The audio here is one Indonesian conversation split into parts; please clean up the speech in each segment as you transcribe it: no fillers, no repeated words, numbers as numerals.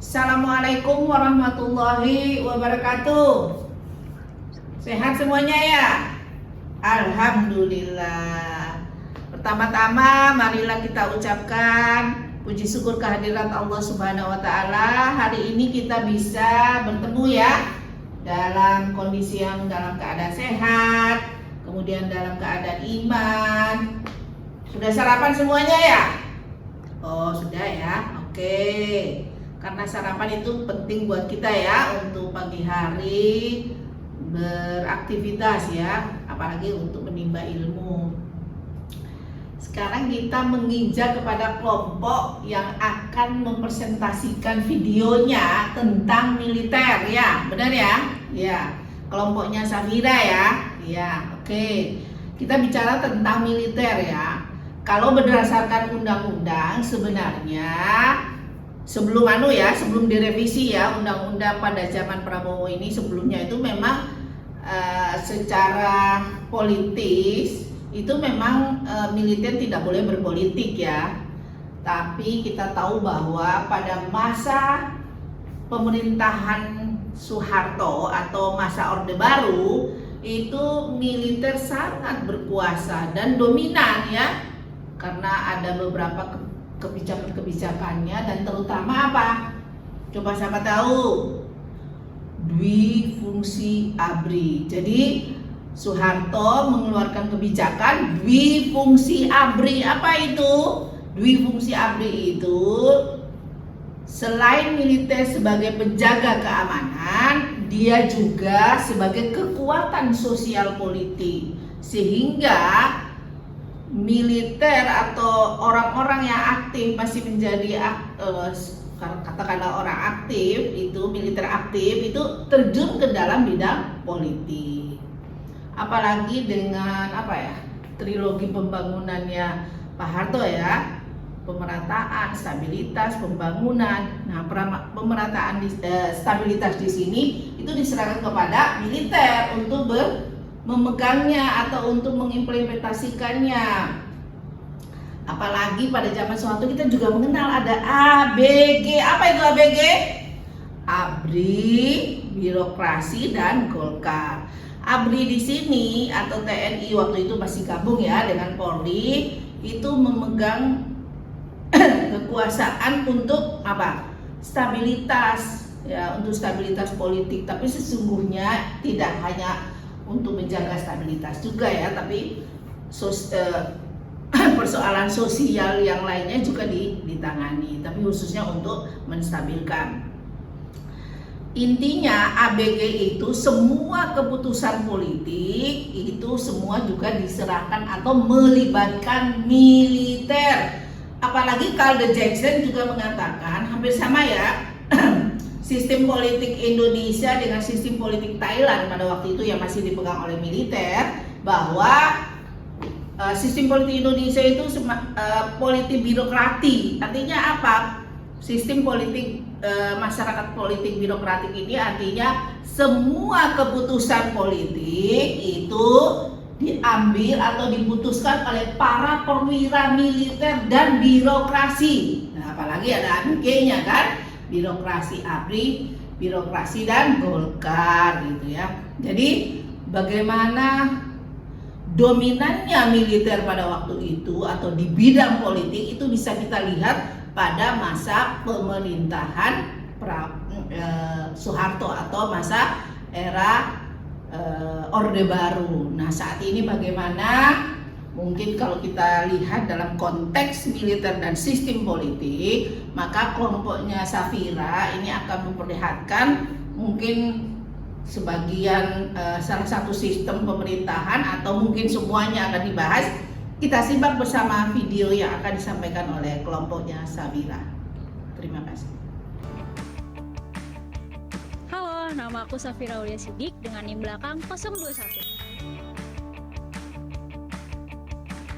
Assalamualaikum warahmatullahi wabarakatuh. Sehat semuanya ya? Alhamdulillah. Pertama-tama marilah kita ucapkan puji syukur kehadirat Allah Subhanahu wa taala. Hari ini kita bisa bertemu ya dalam kondisi yang dalam keadaan sehat, kemudian dalam keadaan iman. Sudah sarapan semuanya ya? Oh, sudah ya. Oke. Karena sarapan itu penting buat kita ya untuk pagi hari beraktivitas ya, apalagi untuk menimba ilmu. Sekarang kita menginjak kepada kelompok yang akan mempresentasikan videonya tentang militer ya, benar ya? Ya, kelompoknya Safira ya. Ya, oke. Kita bicara tentang militer ya. Kalau berdasarkan undang-undang sebenarnya sebelum direvisi ya undang-undang pada zaman Prabowo ini, sebelumnya itu memang secara politis itu memang militer tidak boleh berpolitik ya. Tapi kita tahu bahwa pada masa pemerintahan Soeharto atau masa Orde Baru itu militer sangat berkuasa dan dominan ya, karena ada beberapa kebijakan-kebijakannya dan terutama apa? Coba siapa tahu? Dwifungsi ABRI. Jadi Soeharto mengeluarkan kebijakan dwifungsi ABRI. Apa itu? Dwifungsi ABRI itu selain militer sebagai penjaga keamanan, dia juga sebagai kekuatan sosial politik, sehingga militer atau orang-orang yang aktif masih menjadi katakanlah orang aktif itu, militer aktif itu terjun ke dalam bidang politik. Apalagi dengan trilogi pembangunannya Pak Harto ya, pemerataan, stabilitas, pembangunan. Nah, pemerataan stabilitas di sini itu diserahkan kepada militer untuk memegangnya atau untuk mengimplementasikannya. Apalagi pada zaman Soeharto kita juga mengenal ada ABG. Apa itu ABG? ABRI, birokrasi dan Golkar. ABRI di sini atau TNI waktu itu masih gabung ya dengan Polri, itu memegang kekuasaan untuk apa? Stabilitas ya, untuk stabilitas politik. Tapi sesungguhnya tidak hanya untuk menjaga stabilitas juga ya, tapi persoalan sosial yang lainnya juga ditangani, tapi khususnya untuk menstabilkan. Intinya ABG itu semua keputusan politik itu semua juga diserahkan atau melibatkan militer. Apalagi Calder Jackson juga mengatakan hampir sama ya, sistem politik Indonesia dengan sistem politik Thailand pada waktu itu yang masih dipegang oleh militer, bahwa sistem politik Indonesia itu politik birokrati. Artinya apa? Sistem politik masyarakat politik birokratik ini artinya semua keputusan politik itu diambil atau diputuskan oleh para perwira militer dan birokrasi. Nah, apalagi ada ABG-nya kan? Birokrasi ABRI, birokrasi dan Golkar gitu ya. Jadi bagaimana dominannya militer pada waktu itu atau di bidang politik itu bisa kita lihat pada masa pemerintahan Soeharto atau masa era Orde Baru. Nah, saat ini bagaimana? Mungkin kalau kita lihat dalam konteks militer dan sistem politik, maka kelompoknya Safira ini akan memperlihatkan mungkin sebagian salah satu sistem pemerintahan atau mungkin semuanya akan dibahas. Kita simak bersama video yang akan disampaikan oleh kelompoknya Safira. Terima kasih. Halo, nama aku Safira Aulia Sidik dengan NIM belakang 021.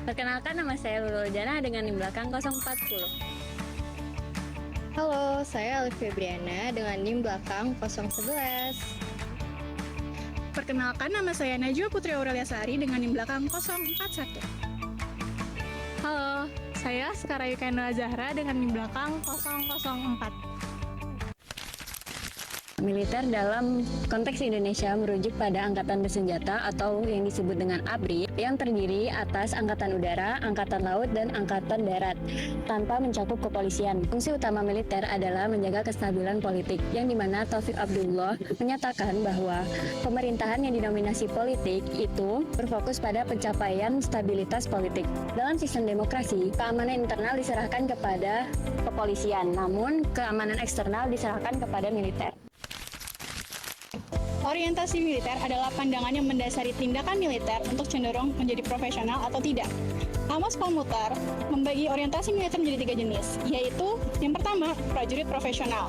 Perkenalkan, nama saya Lulul Jana dengan NIM belakang 040. Halo, saya Alif Febriana dengan NIM belakang 011. Perkenalkan, nama saya Najwa Putri Aurelia Sari dengan NIM belakang 041. Halo, saya Skara Yukainula Zahra dengan NIM belakang 004. Militer dalam konteks Indonesia merujuk pada angkatan bersenjata atau yang disebut dengan ABRI yang terdiri atas Angkatan Udara, Angkatan Laut, dan Angkatan Darat tanpa mencakup kepolisian. Fungsi utama militer adalah menjaga kestabilan politik yang dimana Taufik Abdullah menyatakan bahwa pemerintahan yang didominasi politik itu berfokus pada pencapaian stabilitas politik. Dalam sistem demokrasi, keamanan internal diserahkan kepada kepolisian, namun keamanan eksternal diserahkan kepada militer. Orientasi militer adalah pandangan yang mendasari tindakan militer untuk cenderung menjadi profesional atau tidak. Amos Pamutar membagi orientasi militer menjadi 3 jenis, yaitu yang pertama, prajurit profesional.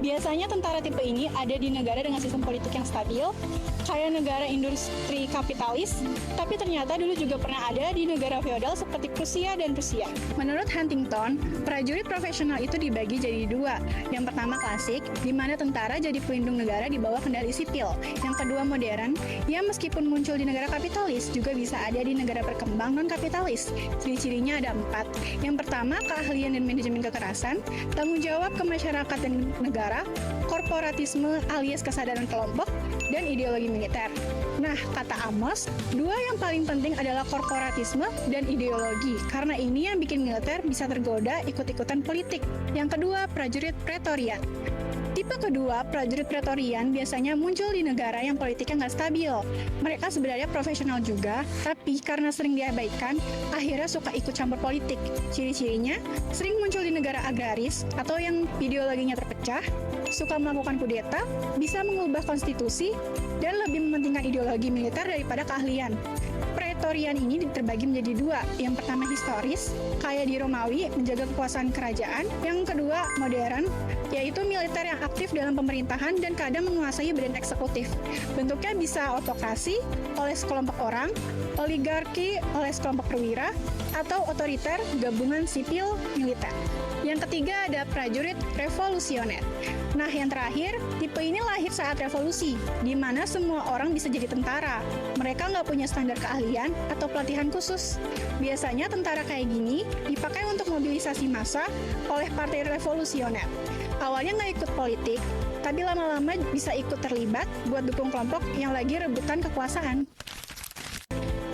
Biasanya tentara tipe ini ada di negara dengan sistem politik yang stabil, kayak negara industri kapitalis, tapi ternyata dulu juga pernah ada di negara feodal seperti Prusia dan Rusia. Menurut Huntington, prajurit profesional itu dibagi jadi 2. Yang pertama klasik, di mana tentara jadi pelindung negara di bawah kendali sipil. Yang kedua modern, yang meskipun muncul di negara kapitalis, juga bisa ada di negara berkembang non-kapitalis. Ciri-cirinya ada 4. Yang pertama, keahlian dan manajemen kekerasan, tanggung jawab ke masyarakat dan negara, korporatisme alias kesadaran kelompok, dan ideologi militer. Nah, kata Amos, 2 yang paling penting adalah korporatisme dan ideologi, karena ini yang bikin militer bisa tergoda ikut-ikutan politik. Yang kedua, prajurit pretorian. Tipe kedua, prajurit pretorian biasanya muncul di negara yang politiknya nggak stabil. Mereka sebenarnya profesional juga, tapi karena sering diabaikan, akhirnya suka ikut campur politik. Ciri-cirinya, sering muncul di negara agraris atau yang ideologinya terpecah, suka melakukan kudeta, bisa mengubah konstitusi, dan lebih mementingkan ideologi militer daripada keahlian. Pretorian ini terbagi menjadi 2. Yang pertama historis, kayak di Romawi, menjaga kekuasaan kerajaan. Yang kedua modern, yaitu militer yang aktif dalam pemerintahan dan kadang menguasai badan eksekutif. Bentuknya bisa autokrasi oleh sekelompok orang, oligarki oleh sekelompok perwira, atau otoriter gabungan sipil militer. Yang ketiga ada prajurit revolusioner. Nah, yang terakhir, tipe ini lahir saat revolusi, di mana semua orang bisa jadi tentara. Mereka nggak punya standar keahlian atau pelatihan khusus. Biasanya tentara kayak gini dipakai untuk mobilisasi massa oleh partai revolusioner. Awalnya nggak ikut politik, tapi lama-lama bisa ikut terlibat buat dukung kelompok yang lagi rebutan kekuasaan.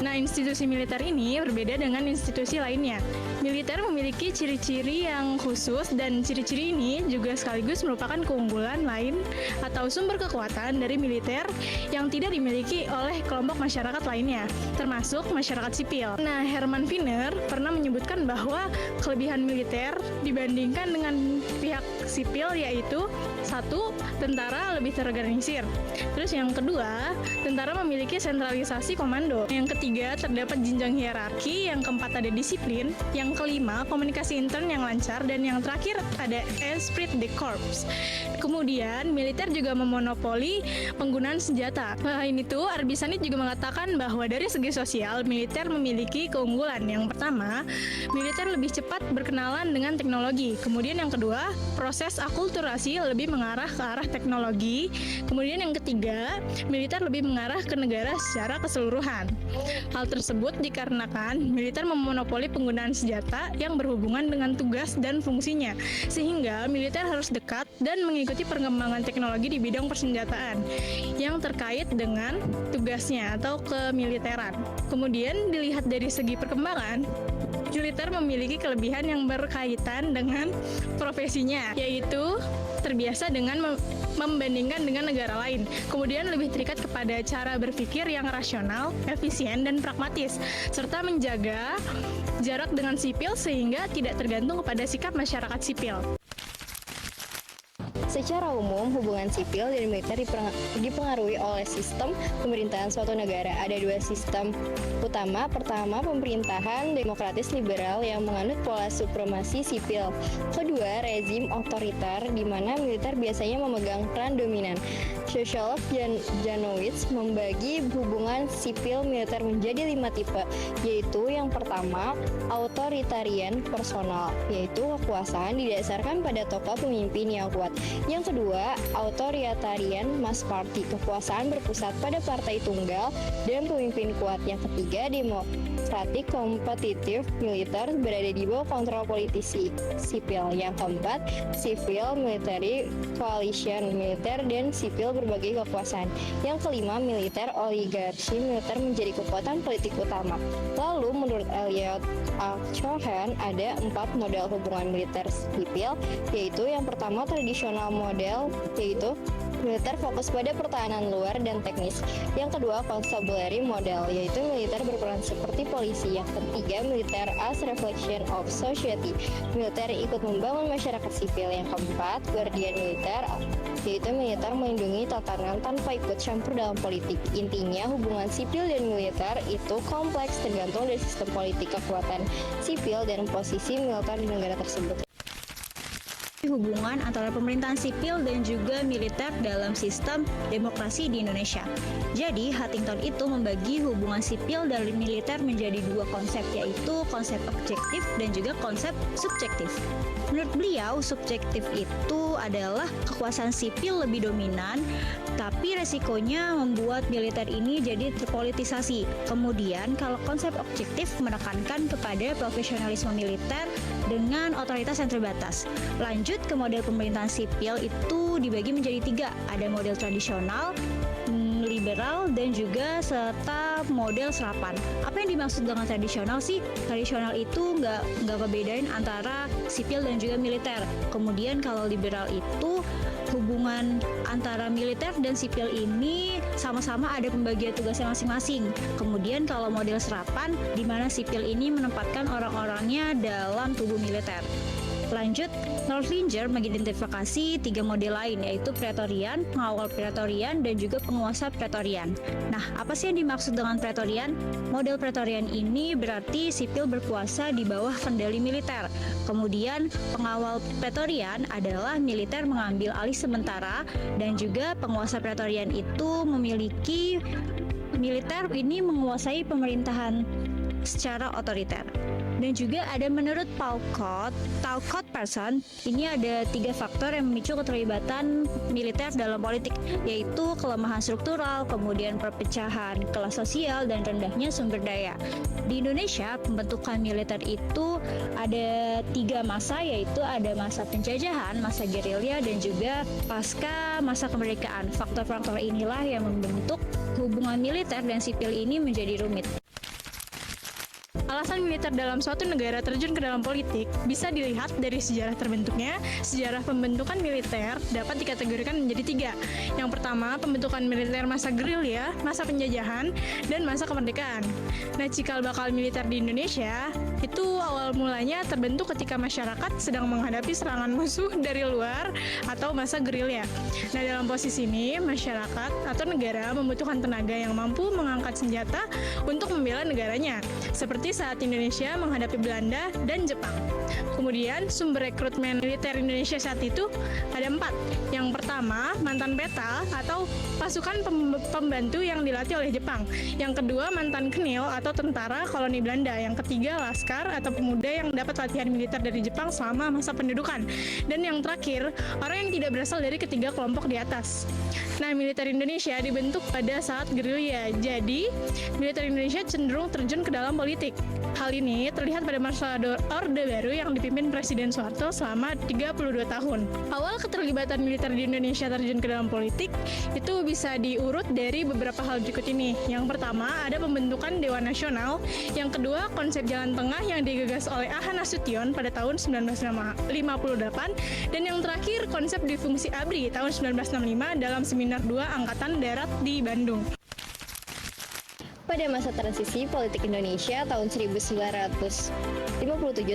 Nah, institusi militer ini berbeda dengan institusi lainnya. Militer memiliki ciri-ciri yang khusus dan ciri-ciri ini juga sekaligus merupakan keunggulan lain atau sumber kekuatan dari militer yang tidak dimiliki oleh kelompok masyarakat lainnya, termasuk masyarakat sipil. Nah, Herman Wiener pernah menyebutkan bahwa kelebihan militer dibandingkan dengan pihak sipil yaitu 1. Tentara lebih terorganisir. Terus yang kedua, tentara memiliki sentralisasi komando. Yang ketiga, terdapat jenjang hierarki. Yang keempat, ada disiplin. Yang kelima, komunikasi intern yang lancar. Dan yang terakhir, ada esprit de corps. Kemudian, militer juga memonopoli penggunaan senjata. Nah, ini tuh Arbisanit juga mengatakan bahwa dari segi sosial, militer memiliki keunggulan. Yang pertama, militer lebih cepat berkenalan dengan teknologi. Kemudian yang kedua, proses akulturasi lebih mengarah ke arah teknologi. Kemudian yang ketiga, militer lebih mengarah ke negara secara keseluruhan. Hal tersebut dikarenakan militer memonopoli penggunaan senjata yang berhubungan dengan tugas dan fungsinya, sehingga militer harus dekat dan mengikuti perkembangan teknologi di bidang persenjataan yang terkait dengan tugasnya atau kemiliteran. Kemudian dilihat dari segi perkembangan, militer memiliki kelebihan yang berkaitan dengan profesinya, yaitu terbiasa dengan membandingkan dengan negara lain. Kemudian lebih terikat kepada cara berpikir yang rasional, efisien, dan pragmatis, serta menjaga jarak dengan sipil sehingga tidak tergantung kepada sikap masyarakat sipil. Secara umum, hubungan sipil dan militer dipengaruhi oleh sistem pemerintahan suatu negara. Ada 2 sistem utama. Pertama, pemerintahan demokratis liberal yang menganut pola supremasi sipil. Kedua, rezim otoriter di mana militer biasanya memegang peran dominan. Sosiolog Janowitz membagi hubungan sipil militer menjadi 5 tipe, yaitu yang pertama, authoritarian personal, yaitu kekuasaan didasarkan pada tokoh pemimpin yang kuat. Yang kedua, authoritarian mass party, kekuasaan berpusat pada partai tunggal dan pemimpin kuat. Yang ketiga, demokratik kompetitif militer berada di bawah kontrol politisi sipil. Yang keempat, civil military coalition, militer dan sipil berbagai kekuasaan. Yang kelima, militer oligarki, militer menjadi kekuatan politik utama. Lalu menurut Elliot Cohen ada 4 model hubungan militer sipil, yaitu yang pertama tradisional model, yaitu militer fokus pada pertahanan luar dan teknis. Yang kedua, constabulary model, yaitu militer berperan seperti polisi. Yang ketiga, militer as reflection of society, militer ikut membangun masyarakat sipil. Yang keempat, guardian militer, yaitu militer melindungi tatanan tanpa ikut campur dalam politik. Intinya, hubungan sipil dan militer itu kompleks tergantung dari sistem politik, kekuatan sipil, dan posisi militer di negara tersebut. Hubungan antara pemerintahan sipil dan juga militer dalam sistem demokrasi di Indonesia. Jadi, Huntington itu membagi hubungan sipil dan militer menjadi 2 konsep, yaitu konsep objektif dan juga konsep subjektif. Menurut beliau, subjektif itu adalah kekuasaan sipil lebih dominan, tapi resikonya membuat militer ini jadi terpolitisasi. Kemudian, kalau konsep objektif menekankan kepada profesionalisme militer dengan otoritas yang terbatas. Lanjut ke model pemerintahan sipil itu dibagi menjadi 3. Ada model tradisional, liberal, dan juga serta model serapan. Apa yang dimaksud dengan tradisional sih? Tradisional itu nggak kebedain antara sipil dan juga militer. Kemudian kalau liberal itu hubungan antara militer dan sipil ini sama-sama ada pembagian tugasnya masing-masing. Kemudian kalau model serapan, di mana sipil ini menempatkan orang-orangnya dalam tubuh militer. Lanjut, Northinger mengidentifikasi 3 model lain, yaitu Praetorian, pengawal Praetorian, dan juga penguasa Praetorian. Nah, apa sih yang dimaksud dengan Praetorian? Model Praetorian ini berarti sipil berkuasa di bawah kendali militer. Kemudian, pengawal Praetorian adalah militer mengambil alih sementara, dan juga penguasa Praetorian itu memiliki militer ini menguasai pemerintahan secara otoriter. Dan juga ada menurut Talcott Person, ini ada 3 faktor yang memicu keterlibatan militer dalam politik, yaitu kelemahan struktural, kemudian perpecahan kelas sosial, dan rendahnya sumber daya. Di Indonesia, pembentukan militer itu ada 3 masa, yaitu ada masa penjajahan, masa gerilya, dan juga pasca masa kemerdekaan. Faktor-faktor inilah yang membentuk hubungan militer dan sipil ini menjadi rumit. Alasan militer dalam suatu negara terjun ke dalam politik bisa dilihat dari sejarah terbentuknya. Sejarah pembentukan militer dapat dikategorikan menjadi 3. Yang pertama, pembentukan militer masa gerilya, masa penjajahan, dan masa kemerdekaan. Nah, cikal bakal militer di Indonesia itu awal mulanya terbentuk ketika masyarakat sedang menghadapi serangan musuh dari luar atau masa gerilya. Nah, dalam posisi ini, masyarakat atau negara membutuhkan tenaga yang mampu mengangkat senjata untuk membela negaranya, seperti saat Indonesia menghadapi Belanda dan Jepang. Kemudian sumber rekrutmen militer Indonesia saat itu ada 4. Yang pertama, mantan peta atau pasukan pembantu yang dilatih oleh Jepang. Yang kedua, mantan kenil atau tentara koloni Belanda. Yang ketiga, laskar atau pemuda yang dapat latihan militer dari Jepang selama masa pendudukan. Dan yang terakhir, orang yang tidak berasal dari ketiga kelompok di atas. Nah, militer Indonesia dibentuk pada saat gerilya. Jadi, militer Indonesia cenderung terjun ke dalam politik. Hal ini terlihat pada masa Orde Baru yang dipimpin Presiden Soeharto selama 32 tahun. Awal keterlibatan militer di Indonesia terjun ke dalam politik itu bisa diurut dari beberapa hal berikut ini. Yang pertama, ada pembentukan Dewan Nasional. Yang kedua, konsep jalan tengah yang digagas oleh A.H. Nasution pada tahun 1958. Dan yang terakhir, konsep difungsi ABRI tahun 1965 dalam Seminar 2 Angkatan Darat di Bandung. Pada masa transisi politik Indonesia tahun 1957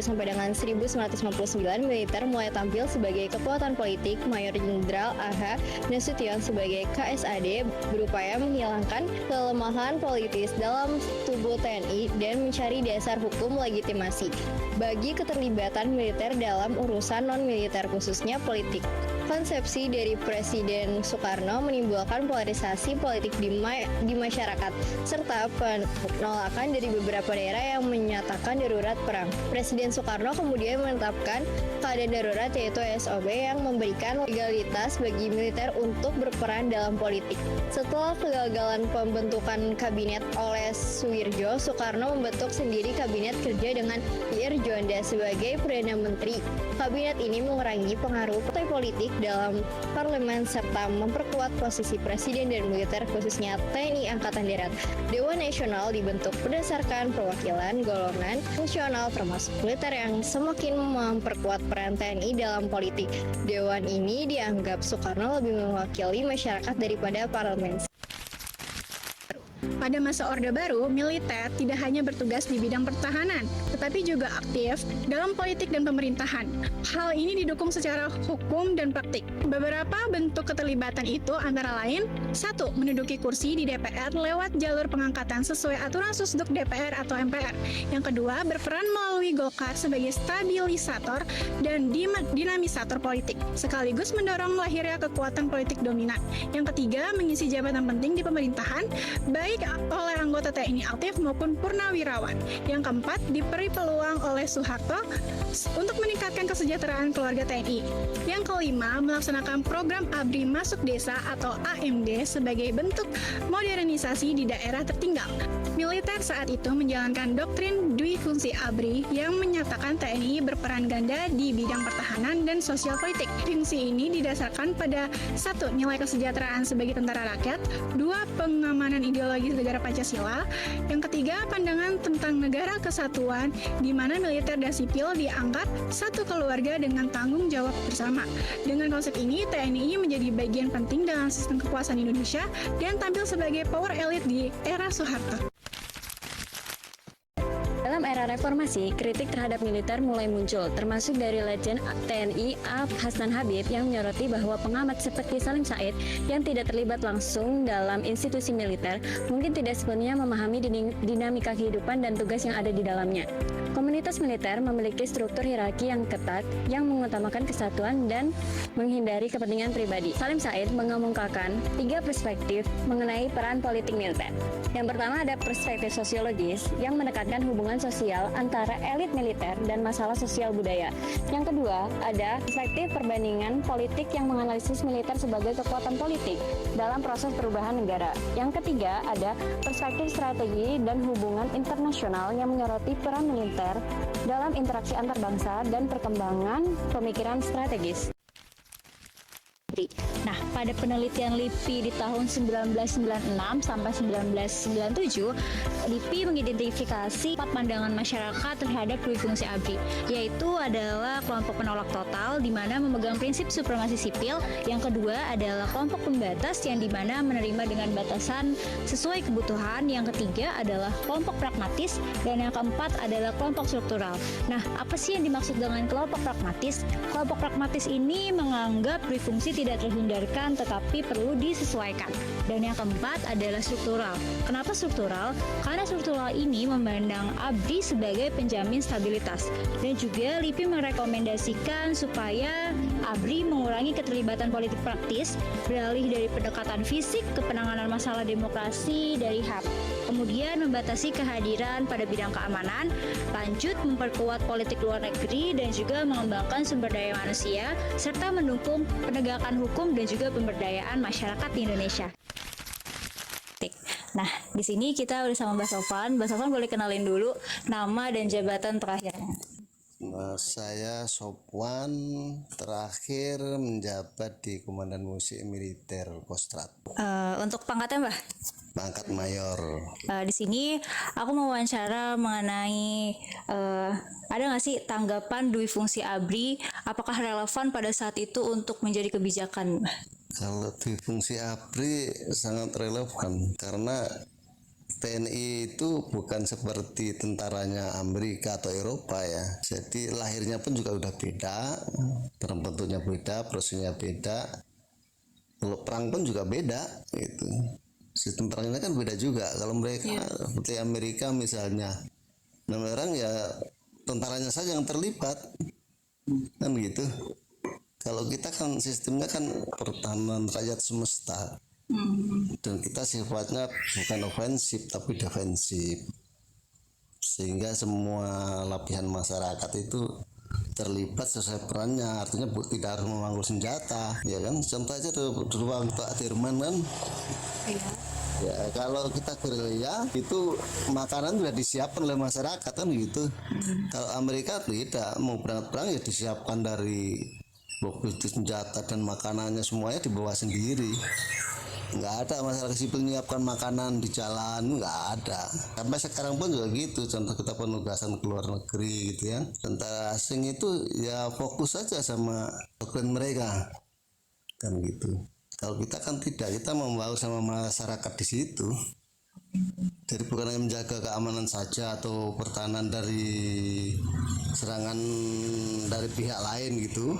sampai dengan 1959, militer mulai tampil sebagai kekuatan politik. Mayor Jenderal A.H. Nasution sebagai KSAD berupaya menghilangkan kelemahan politis dalam tubuh TNI dan mencari dasar hukum legitimasi bagi keterlibatan militer dalam urusan non-militer, khususnya politik. Konsepsi dari Presiden Soekarno menimbulkan polarisasi politik di masyarakat, serta penolakan dari beberapa daerah yang menyatakan darurat perang. Presiden Soekarno kemudian menetapkan keadaan darurat yaitu SOB yang memberikan legalitas bagi militer untuk berperan dalam politik. Setelah kegagalan pembentukan kabinet oleh Suwirjo, Soekarno membentuk sendiri kabinet kerja dengan Ir Juanda sebagai Perdana Menteri. Kabinet ini mengurangi pengaruh partai politik dalam parlemen serta memperkuat posisi presiden dan militer khususnya TNI Angkatan Darat. Dewan Nasional dibentuk berdasarkan perwakilan golongan fungsional termasuk militer yang semakin memperkuat peran TNI dalam politik. Dewan ini dianggap Soekarno lebih mewakili masyarakat daripada parlemen. Pada masa Orde Baru, militer tidak hanya bertugas di bidang pertahanan, tetapi juga aktif dalam politik dan pemerintahan. Hal ini didukung secara hukum dan praktik. Beberapa bentuk keterlibatan itu antara lain: 1. Menduduki kursi di DPR lewat jalur pengangkatan sesuai aturan Susduk DPR atau MPR. Yang kedua, berperan melalui Golkar sebagai stabilisator dan dinamisator politik, sekaligus mendorong lahirnya kekuatan politik dominan. Yang ketiga, mengisi jabatan penting di pemerintahan, baik oleh anggota TNI aktif maupun purnawirawan. Yang keempat, diberi peluang oleh Soeharto untuk meningkatkan kesejahteraan keluarga TNI. Yang kelima, melaksanakan program ABRI Masuk Desa atau AMD sebagai bentuk modernisasi di daerah tertinggal. Militer saat itu menjalankan doktrin dui fungsi ABRI yang menyatakan TNI berperan ganda di bidang pertahanan dan sosial politik. Fungsi ini didasarkan pada 1. Nilai kesejahteraan sebagai tentara rakyat, 2. Pengamanan ideologis negara Pancasila, yang ketiga pandangan tentang negara kesatuan di mana militer dan sipil dianggap satu keluarga dengan tanggung jawab bersama. Dengan konsep ini, TNI menjadi bagian penting dalam sistem kekuasaan Indonesia dan tampil sebagai power elite di era Soeharto. Dalam era reformasi, kritik terhadap militer mulai muncul, termasuk dari legend TNI A. Hasnan Habib yang menyoroti bahwa pengamat seperti Salim Said yang tidak terlibat langsung dalam institusi militer mungkin tidak sepenuhnya memahami dinamika kehidupan dan tugas yang ada di dalamnya. Komunitas militer memiliki struktur hierarki yang ketat yang mengutamakan kesatuan dan menghindari kepentingan pribadi. Salim Said mengemukakan 3 perspektif mengenai peran politik militer. Yang pertama ada perspektif sosiologis yang menekankan hubungan sosial antara elit militer dan masalah sosial budaya. Yang kedua, ada perspektif perbandingan politik yang menganalisis militer sebagai kekuatan politik dalam proses perubahan negara. Yang ketiga, ada perspektif strategi dan hubungan internasional yang menyoroti peran militer dalam interaksi antar bangsa dan perkembangan pemikiran strategis. Nah, pada penelitian LIPI di tahun 1996 sampai 1997, LIPI mengidentifikasi 4 pandangan masyarakat terhadap dui fungsi ABRI, yaitu adalah kelompok penolak total di mana memegang prinsip supremasi sipil, yang kedua adalah kelompok pembatas yang di mana menerima dengan batasan sesuai kebutuhan, yang ketiga adalah kelompok pragmatis, dan yang keempat adalah kelompok struktural. Nah, apa sih yang dimaksud dengan kelompok pragmatis? Kelompok pragmatis ini menganggap dui fungsi tidak terhindarkan tetapi perlu disesuaikan. Dan yang keempat adalah struktural. Kenapa struktural? Karena struktural ini memandang ABRI sebagai penjamin stabilitas. Dan juga LIPI merekomendasikan supaya ABRI mengurangi keterlibatan politik praktis, beralih dari pendekatan fisik ke penanganan masalah demokrasi dari HAM. Kemudian membatasi kehadiran pada bidang keamanan, lanjut memperkuat politik luar negeri dan juga mengembangkan sumber daya manusia, serta mendukung penegakan hukum dan juga pemberdayaan masyarakat di Indonesia. Nah, di sini kita udah sama Mbak Sofan. Mbak Sofan boleh kenalin dulu nama dan jabatan terakhirnya. Saya Sopwan, terakhir menjabat di Komandan Musik Militer Kostrad. Untuk pangkatnya, Mbak? Pangkat mayor. Di sini aku mau wawancara mengenai ada nggak sih tanggapan dui fungsi ABRI, apakah relevan pada saat itu untuk menjadi kebijakan? Kalau dui fungsi ABRI sangat relevan karena TNI itu bukan seperti tentaranya Amerika atau Eropa ya. Jadi lahirnya pun juga udah beda, bentuknya beda, prosesnya beda. Kalau perang pun juga beda gitu. Sistem perangnya kan beda juga. Kalau mereka seperti Amerika misalnya, orang ya tentaranya saja yang terlibat, kan gitu. Kalau kita kan sistemnya kan pertahanan rakyat semesta, dan kita sifatnya bukan ofensif tapi defensif, sehingga semua lapisan masyarakat itu terlibat sesuai perannya. Artinya tidak harus memangku senjata, ya kan? Contoh aja dulu Pak Dirman kan, ya kalau kita gerilya itu makanan sudah disiapkan oleh masyarakat kan gitu. Kalau Amerika tidak, mau berangkat perang ya disiapkan dari bukti senjata dan makanannya semuanya dibawa sendiri. Nggak ada masyarakat sipil menyiapkan makanan di jalan, nggak ada. Sampai sekarang pun juga gitu. Contoh kita penugasan ke luar negeri gitu ya, tentara asing itu ya fokus saja sama dokumen mereka kan gitu. Kalau kita kan tidak, kita membawa sama masyarakat di situ. Jadi bukan hanya menjaga keamanan saja atau pertahanan dari serangan dari pihak lain gitu.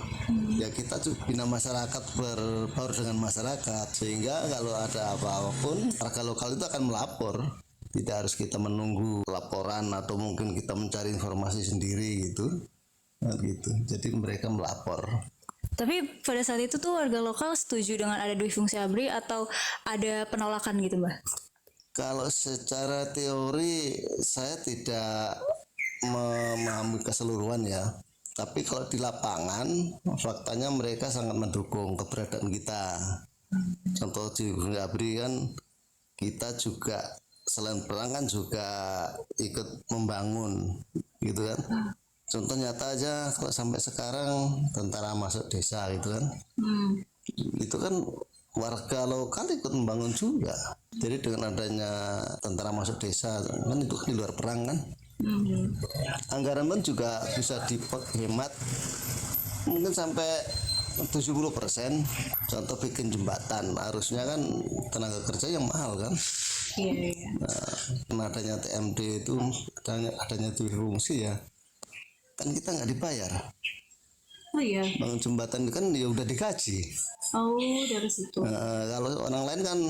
Ya kita juga bina masyarakat, berbaur dengan masyarakat, sehingga kalau ada apa-apapun warga lokal itu akan melapor. Tidak harus kita menunggu laporan atau mungkin kita mencari informasi sendiri gitu. Nah, gitu. Jadi mereka melapor. Tapi pada saat itu tuh warga lokal setuju dengan ada dui fungsi ABRI atau ada penolakan gitu, Mbak? Kalau secara teori saya tidak memahami keseluruhan ya. Tapi kalau di lapangan faktanya mereka sangat mendukung keberadaan kita. Contoh di ABRI kan kita juga selain perang kan juga ikut membangun gitu kan. Contoh nyata aja kalau sampai sekarang tentara masuk desa gitu kan. Itu kan warga lokal ikut membangun juga. Jadi dengan adanya tentara masuk desa kan itu di luar perang kan. Anggaran pun juga bisa dihemat mungkin sampai 70%. Contoh bikin jembatan, harusnya kan tenaga kerja yang mahal kan. Nah, adanya TMD itu, adanya dui fungsi ya, kan kita nggak dibayar. Oh iya. Bangun jembatan kan ya udah digaji. Oh, dari situ. Kalau orang lain kan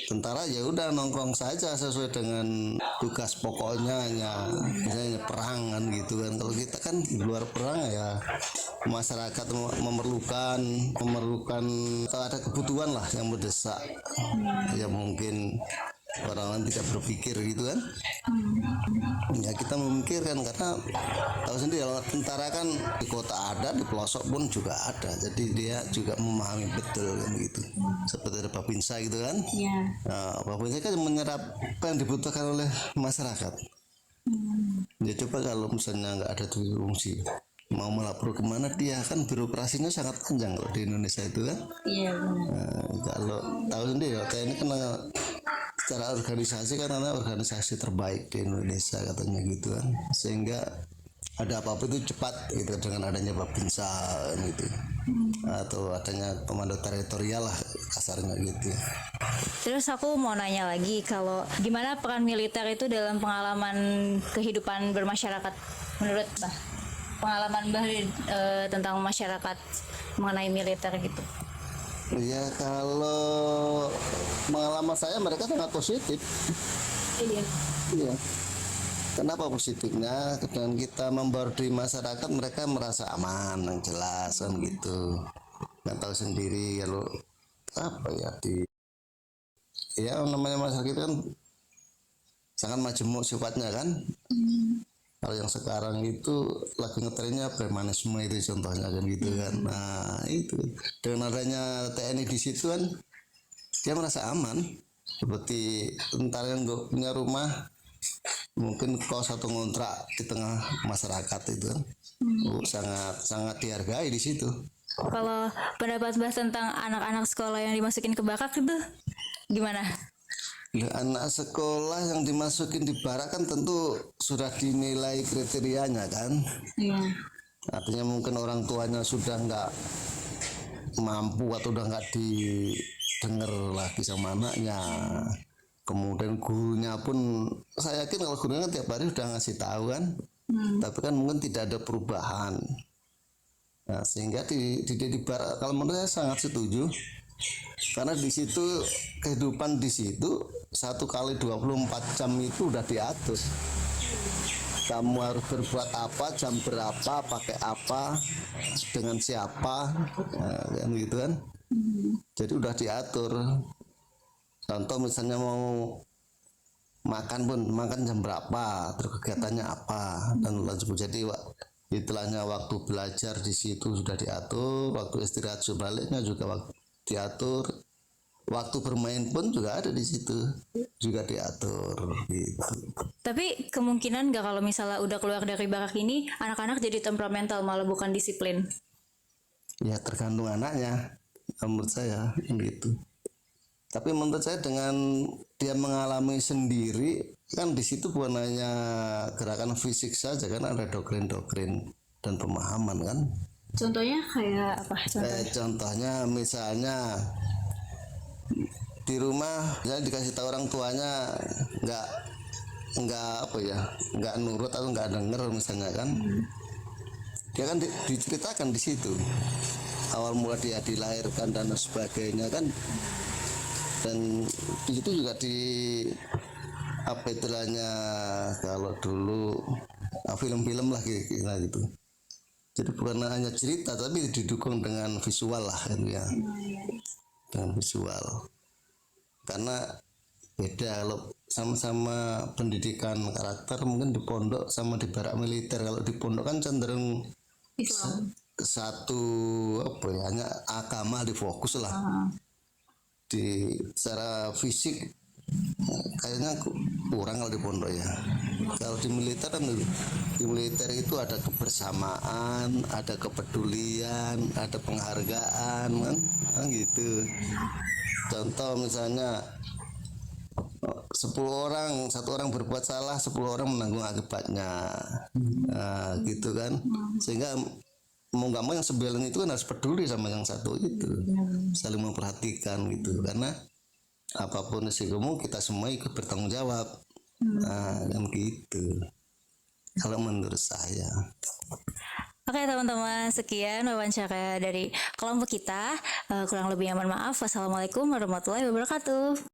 tentara ya udah nongkrong saja sesuai dengan tugas pokoknya, hanya misalnya perang kan gitu kan. Kalau kita kan di luar perang ya masyarakat memerlukan atau ada kebutuhan lah yang mendesak, ya mungkin orang lain tidak berpikir gitu kan. Ya kita memikirkan karena tahu sendiri kalau tentara kan di kota ada, di pelosok pun juga ada, jadi dia juga memahami betul kan gitu. Seperti ada Babinsa gitu kan. Nah, Babinsa kan menyerap apa yang dibutuhkan oleh masyarakat. Ya coba kalau misalnya nggak ada dui fungsi, mau melapor kemana, dia kan birokrasinya sangat panjang kalau di Indonesia itu kan. Kalau tahu sendiri TNI kan secara organisasi kan karena organisasi terbaik di Indonesia katanya gitu kan, sehingga ada apa-apa itu cepat gitu dengan adanya Babinsa gitu, atau adanya komando teritorial lah kasarnya gitu. Terus aku mau nanya lagi, kalau gimana peran militer itu dalam pengalaman kehidupan bermasyarakat menurut Mbah? Pengalaman Mbah tentang masyarakat mengenai militer gitu. Ya kalau pengalaman saya mereka sangat positif. Iya. Kenapa positifnya? Dengan kita membaur di masyarakat mereka merasa aman, yang jelas kan gitu. Nggak tahu sendiri kalau apa ya ya namanya masyarakat kan sangat majemuk sifatnya kan. Kalau yang sekarang itu lagi ngetrennya premanisme itu contohnya kan gitu kan. Nah itu dengan adanya TNI di situ kan dia merasa aman, seperti tentara yang nggak punya rumah mungkin kos atau ngontrak di tengah masyarakat itu kan. Sangat dihargai di situ. Kalau pendapat Mbah tentang anak-anak sekolah yang dimasukin ke barak itu gimana? Anak sekolah yang dimasukin di barak kan tentu sudah dinilai kriterianya kan. Artinya mungkin orang tuanya sudah nggak mampu atau udah nggak didengar lagi sama anaknya. Kemudian gurunya pun, saya yakin kalau gurunya kan tiap hari udah ngasih tahu kan, tapi kan mungkin tidak ada perubahan. Nah, sehingga di barak kalau menurut saya sangat setuju. Karena di situ kehidupan di situ 1 kali 24 jam itu udah diatur. kamu harus berbuat apa, jam berapa, pakai apa, dengan siapa, kan gitu kan. Jadi udah diatur. Contoh misalnya mau makan pun, makan jam berapa, terus kegiatannya apa, dan lain sebagainya. Jadi istilahnya waktu belajar di situ sudah diatur, waktu istirahat sebaliknya juga diatur, waktu bermain pun juga ada di situ, juga diatur gitu. Tapi kemungkinan nggak kalau misalnya udah keluar dari barak ini, anak-anak jadi temperamental malah bukan disiplin? Ya tergantung anaknya, menurut saya gitu. Tapi menurut saya dengan dia mengalami sendiri, kan di situ bukan hanya gerakan fisik saja, kan ada doktrin-doktrin dan pemahaman kan. Contohnya kayak apa? Contohnya misalnya di rumah, misalnya dikasih tahu orang tuanya nggak apa ya, nggak nurut atau nggak denger misalnya kan, dia kan diceritakan di situ awal mula dia dilahirkan dan sebagainya kan. Dan di situ juga apa istilahnya, kalau dulu film-film lah gitu. Jadi bukan hanya cerita tapi didukung dengan visual lah kan ya, dengan visual. Karena beda kalau sama-sama pendidikan karakter, mungkin di pondok sama di barak militer. Kalau di pondok kan cenderung Islam. Satu apa ya, hanya agama difokus lah. Di secara fisik kayaknya kurang kalau di pondok ya. Kalau di militer kan, di militer itu ada kebersamaan, ada kepedulian, ada penghargaan kan gitu. Contoh misalnya 10 orang, 1 orang berbuat salah, 10 orang menanggung akibatnya, gitu kan. Sehingga mau nggak mau yang 9 itu kan harus peduli sama yang 1 itu, saling memperhatikan gitu, karena apapun resikomu kita semua ikut bertanggung jawab. Kan gitu kalau menurut saya. Oke teman-teman, sekian wawancara dari kelompok kita. Kurang lebihnya mohon maaf. Wassalamualaikum warahmatullahi wabarakatuh.